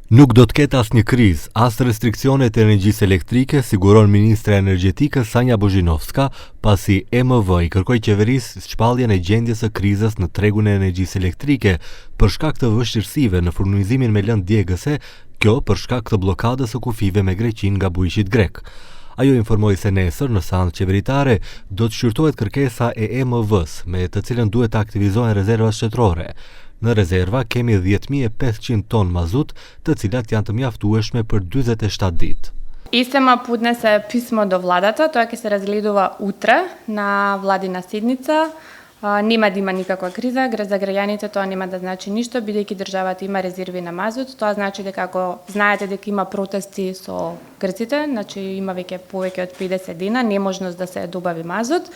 Nuk do të ketë asnjë krizë, as restriksionet e energjisë elektrike, siguron ministra e energjetikës Sanja Bozhinovska, pasi EMV i kërkoi qeverisë shpalljen e gjendjes së krizës në tregun e energjisë elektrike për shkak të vështirësive në furnizimin me lëndë djegëse, kjo për shkak të bllokadës së kufive me Greqinë nga bujqit grek. Ajo informoi se nesër në seancë qeveritare do të shqyrtohet kërkesa e EMV-s, me të cilën duhet të aktivizohen rezervat shtetërore. Në rezerva kemi 10.500 ton mazut, të cilat janë të mjaftueshme për 47 ditë. Isema podнесе писмо до владата, тоа ќе се разгледува утре на владина седница. Нема да има никаква криза, за граѓаните тоа нема да значи ништо, бидејќи државата има резерви на мазут. Тоа значи дека ако знаете дека има протести со грците, значи има веќе повеќе од 50 дена неможност да се добави мазут.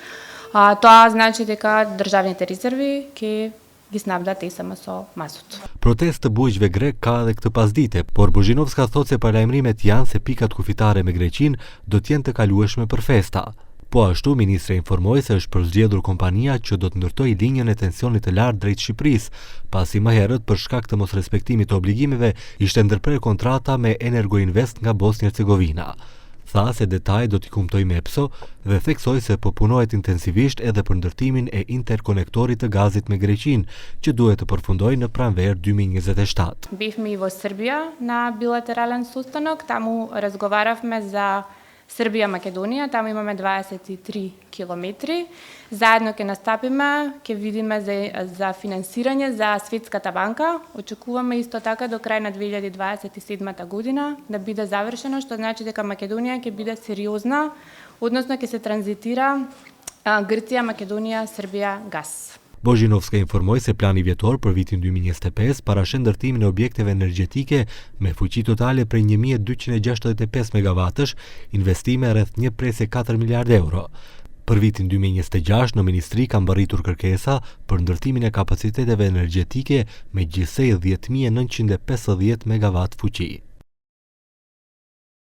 Тоа значи дека државните резерви ќе ги snabdat isema со mazut. Protest të bujqve grek ka edhe këtë pasdite, por Bozhinovska thotë se paralajmërimet janë se pikat kufitare me Greqinë do të jenë të kalueshme për festa. Po ashtu, ministri informoi se është përzgjedhur kompania që do të ndërtojë linjën e tensionit të lartë drejt Shqipërisë, pasi më herët për shkak të mosrespektimit të obligimeve ishte ndërprer kontrata me Energoinvest nga Bosnjë-Hercegovina. Tha se detaj do t'i kumtoj me EPSO dhe theksoi se po punohet intensivisht edhe për ndërtimin e interkonektorit të gazit me Greqinë, që duhet të përfundojë në pranverë 2027. Бивме и во Србија на билатерален состанок, таму разговаравме за Србија-Македонија, таму имаме 23 километри. Заедно ќе настапиме, ќе видиме за финансирање за Светската банка. Очекуваме исто така до крај на 2027 година да биде завршено, што значи дека Македонија ќе биде сериозна, односно ќе се транзитира Грција, Македонија, Србија газ. Bozhinovska informoi se plani vjetor për vitin 2025 parashet ndërtimin e objekteve energjetike me fuqi totale prej 1265 MW, investime rreth 1.4 miliardë euro. Për vitin 2026 në ministri ka mbërritur kërkesa për ndërtimin e kapaciteteve energjetike me gjithsej 10.950 MW fuqi.